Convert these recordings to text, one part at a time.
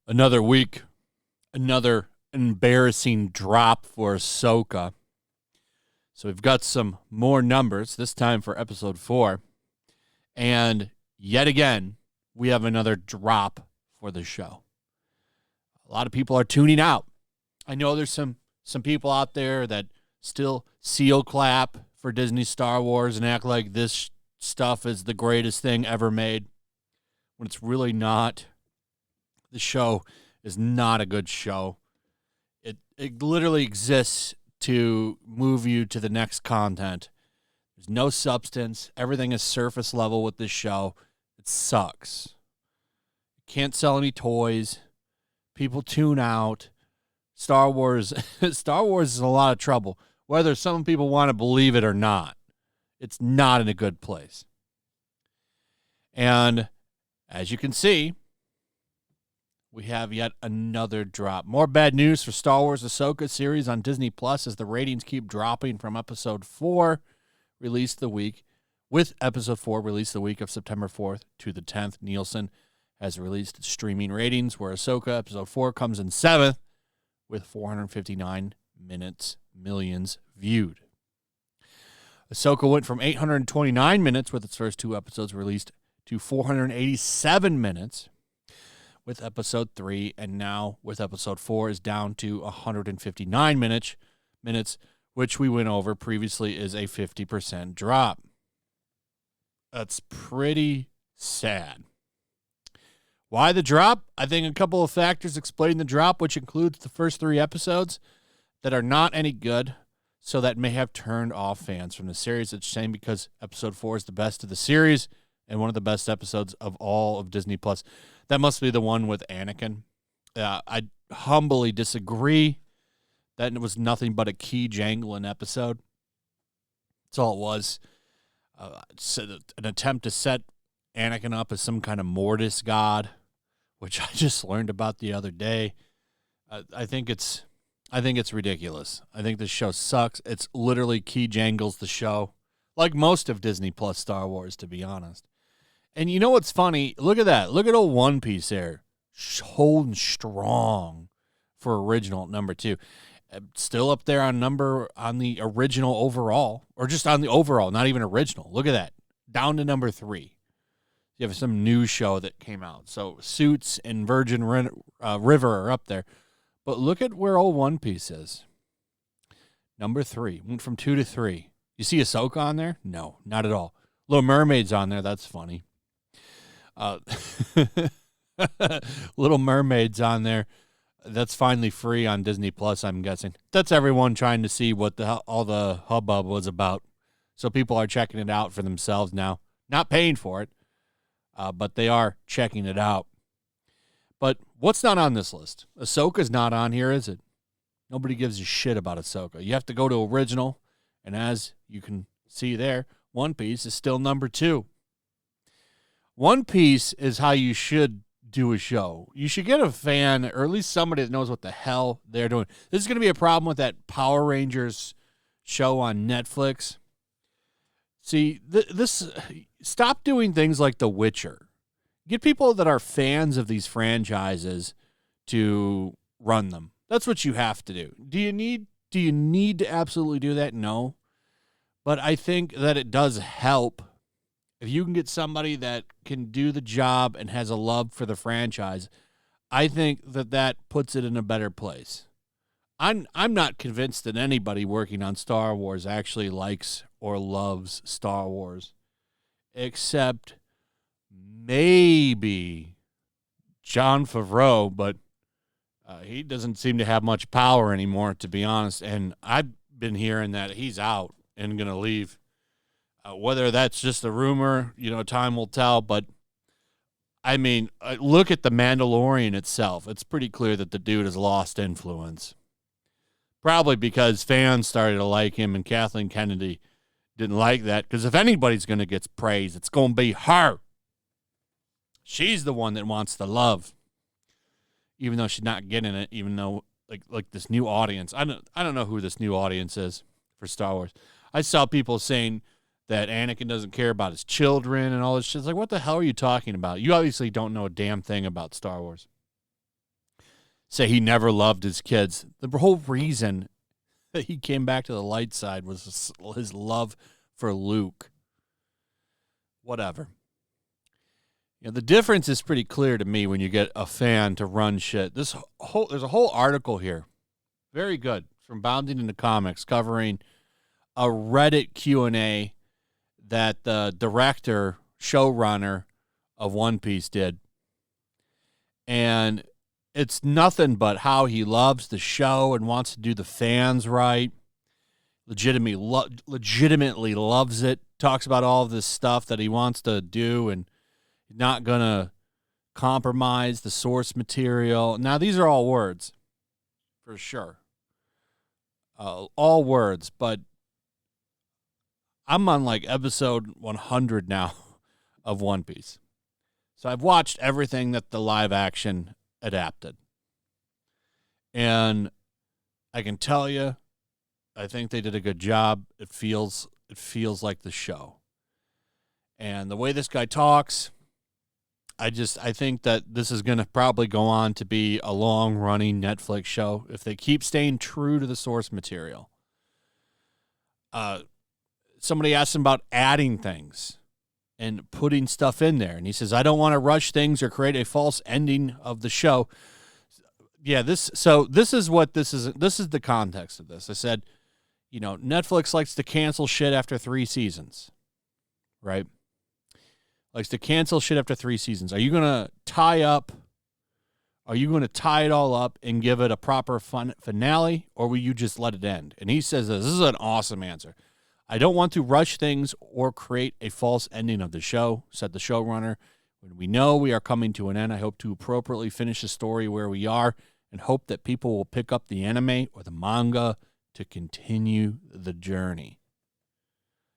Another week, another embarrassing drop for Ahsoka. So we've got some more numbers, this time for episode 4. And yet again, we have another drop for the show. A lot of people are tuning out. I know there's some people out there that still seal clap for Disney Star Wars and act like this stuff is the greatest thing ever made, when it's really not. The show is not a good show. It literally exists to move you to the next content. There's no substance. Everything is surface level with this show. It sucks. Can't sell any toys. People tune out. Star Wars is in a lot of trouble. Whether some people want to believe it or not, it's not in a good place. And as you can see, we have yet another drop. More bad news for Star Wars Ahsoka series on Disney Plus as the ratings keep dropping from episode 4 released the week. With episode 4 released the week of September 4th to the 10th, Nielsen has released streaming ratings where Ahsoka episode 4 comes in 7th with 459 millions viewed. Ahsoka went from 829 minutes with its first 2 episodes released to 487 minutes with episode 3, and now with episode 4 is down to 159 minutes, which we went over previously is a 50% drop. That's pretty sad. Why the drop? I think a couple of factors explain the drop, which includes the first 3 episodes that are not any good, so that may have turned off fans from the series. It's a shame because episode 4 is the best of the series and one of the best episodes of all of Disney Plus. That must be the one with Anakin. I humbly disagree. That was nothing but a key jangling episode. That's all it was. An attempt to set Anakin up as some kind of Mortis god, which I just learned about the other day. I think it's ridiculous. I think this show sucks. It's literally key jangles the show, like most of Disney Plus Star Wars, to be honest. And you know what's funny? Look at that. Look at old One Piece there. Holding strong for original at number 2. Still up there on the original overall, or just on the overall, not even original. Look at that. Down to number 3. You have some new show that came out. So Suits and Virgin River are up there. But look at where old One Piece is. Number 3. Went from 2 to 3. You see Ahsoka on there? No, not at all. Little Mermaid's on there. That's funny. Little Mermaid's on there. That's finally free on Disney Plus, I'm guessing. That's everyone trying to see what all the hubbub was about. So people are checking it out for themselves now. Not paying for it, but they are checking it out. But what's not on this list? Ahsoka's not on here, is it? Nobody gives a shit about Ahsoka. You have to go to original, and as you can see there, One Piece is still number 2. One Piece is how you should do a show. You should get a fan, or at least somebody that knows what the hell they're doing. This is going to be a problem with that Power Rangers show on Netflix. See, stop doing things like The Witcher. Get people that are fans of these franchises to run them. That's what you have to do. Do you need to absolutely do that? No. But I think that it does help if you can get somebody that can do the job and has a love for the franchise. I think that puts it in a better place. I'm not convinced that anybody working on Star Wars actually likes or loves Star Wars, except maybe Jon Favreau, but he doesn't seem to have much power anymore, to be honest. And I've been hearing that he's out and going to leave. Whether that's just a rumor, time will tell. But, I mean, look at The Mandalorian itself. It's pretty clear that the dude has lost influence. Probably because fans started to like him, and Kathleen Kennedy didn't like that. Because if anybody's going to get praise, it's going to be her. She's the one that wants the love. Even though she's not getting it, even though, like this new audience. I don't know who this new audience is for Star Wars. I saw people saying that Anakin doesn't care about his children and all this shit. It's like, what the hell are you talking about? You obviously don't know a damn thing about Star Wars. Say he never loved his kids. The whole reason that he came back to the light side was his love for Luke. Whatever. The difference is pretty clear to me when you get a fan to run shit. There's a whole article here, very good, from Bounding into Comics, covering a Reddit Q&A that the director, showrunner of One Piece did. And it's nothing but how he loves the show and wants to do the fans right. Legitimately loves it. Talks about all of this stuff that he wants to do and not going to compromise the source material. Now, these are all words, for sure. All words, but I'm on like episode 100 now of One Piece. So I've watched everything that the live action adapted. And I can tell you, I think they did a good job. It feels like the show. And the way this guy talks, I think that this is going to probably go on to be a long-running Netflix show if they keep staying true to the source material. Somebody asked him about adding things and putting stuff in there. And he says, I don't want to rush things or create a false ending of the show. Yeah, this is the context of this. I said, Netflix likes to cancel shit after 3 seasons, right? Likes to cancel shit after 3 seasons. Are you going to tie it all up and give it a proper finale, or will you just let it end? And he says this is an awesome answer. I don't want to rush things or create a false ending of the show, said the showrunner. When we know we are coming to an end, I hope to appropriately finish the story where we are and hope that people will pick up the anime or the manga to continue the journey.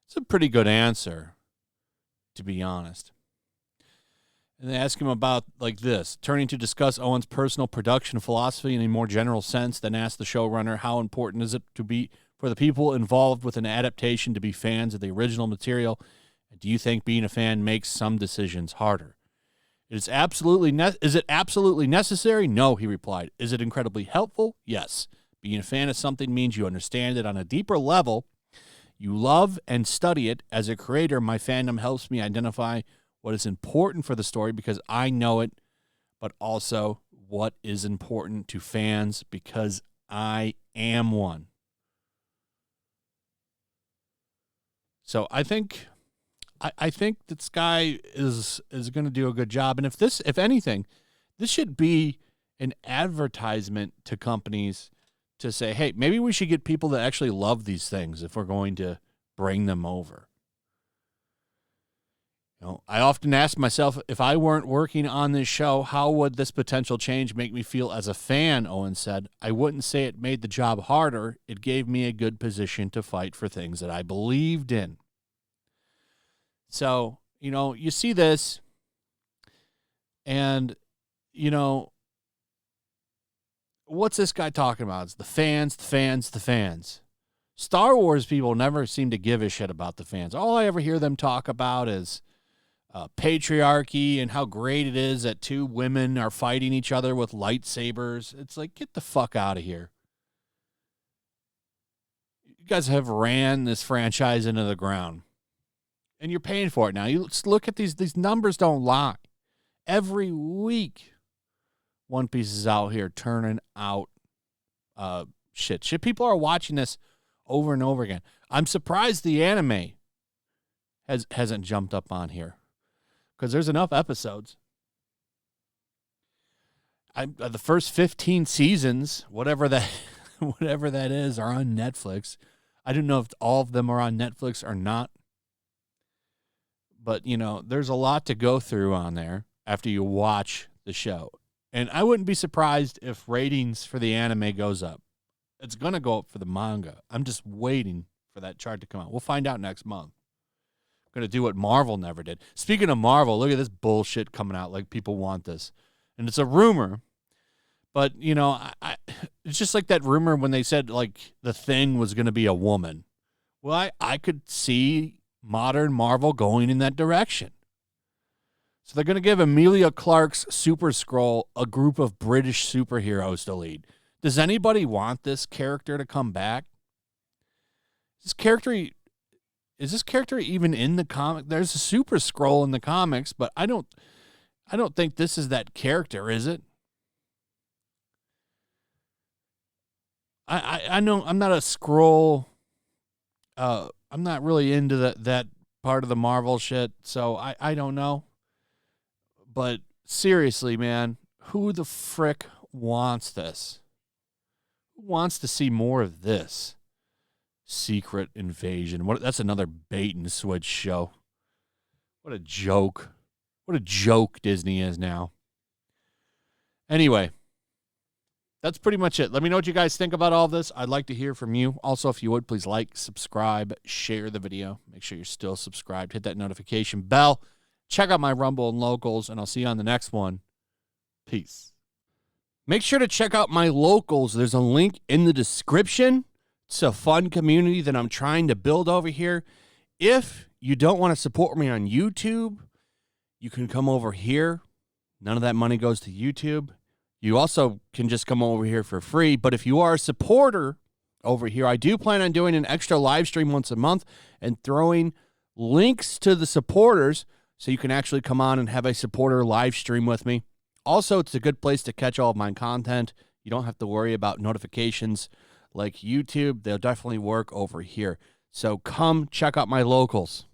It's a pretty good answer, to be honest. And they ask him about like this, turning to discuss Owen's personal production philosophy in a more general sense, then ask the showrunner how important is it to be for the people involved with an adaptation to be fans of the original material, and do you think being a fan makes some decisions harder? Is it absolutely necessary? No, he replied. Is it incredibly helpful? Yes. Being a fan of something means you understand it on a deeper level. You love and study it. As a creator, my fandom helps me identify what is important for the story because I know it, but also what is important to fans because I am one. So I think this guy is going to do a good job. And if anything, this should be an advertisement to companies to say, hey, maybe we should get people that actually love these things if we're going to bring them over. I often ask myself, if I weren't working on this show, how would this potential change make me feel as a fan, Owen said. I wouldn't say it made the job harder. It gave me a good position to fight for things that I believed in. So, you see this, and, what's this guy talking about? It's the fans. Star Wars people never seem to give a shit about the fans. All I ever hear them talk about is patriarchy and how great it is that 2 women are fighting each other with lightsabers. It's like, get the fuck out of here. You guys have ran this franchise into the ground. And you're paying for it now. You look at these numbers don't lie. Every week, One Piece is out here turning out shit. People are watching this over and over again. I'm surprised the anime hasn't jumped up on here because there's enough episodes. The first 15 seasons, whatever that is, are on Netflix. I don't know if all of them are on Netflix or not. But, there's a lot to go through on there after you watch the show. And I wouldn't be surprised if ratings for the anime goes up. It's going to go up for the manga. I'm just waiting for that chart to come out. We'll find out next month. Going to do what Marvel never did. Speaking of Marvel, look at this bullshit coming out like people want this. And it's a rumor. But, it's just like that rumor when they said, like, the Thing was going to be a woman. Well, I could see modern Marvel going in that direction. So they're going to give Emilia Clarke's Super Skrull a group of British superheroes to lead. Does anybody want this character to come back? Is this character even in the comic? There's a Super Skrull in the comics, but I don't think this is that character, is it? I know I'm not a Skrull. I'm not really into that part of the Marvel shit, so I don't know. But seriously, man, who the frick wants this? Who wants to see more of this? Secret Invasion. That's another bait and switch show. What a joke. What a joke Disney is now. Anyway, that's pretty much it. Let me know what you guys think about all this. I'd like to hear from you. Also, if you would, please like, subscribe, share the video. Make sure you're still subscribed. Hit that notification bell. Check out my Rumble and Locals, and I'll see you on the next one. Peace. Make sure to check out my Locals. There's a link in the description. It's a fun community that I'm trying to build over here. If you don't want to support me on YouTube, you can come over here. None of that money goes to YouTube. You also can just come over here for free. But if you are a supporter over here, I do plan on doing an extra live stream once a month and throwing links to the supporters so you can actually come on and have a supporter live stream with me. Also, it's a good place to catch all of my content. You don't have to worry about notifications like YouTube. They'll definitely work over here. So come check out my Locals.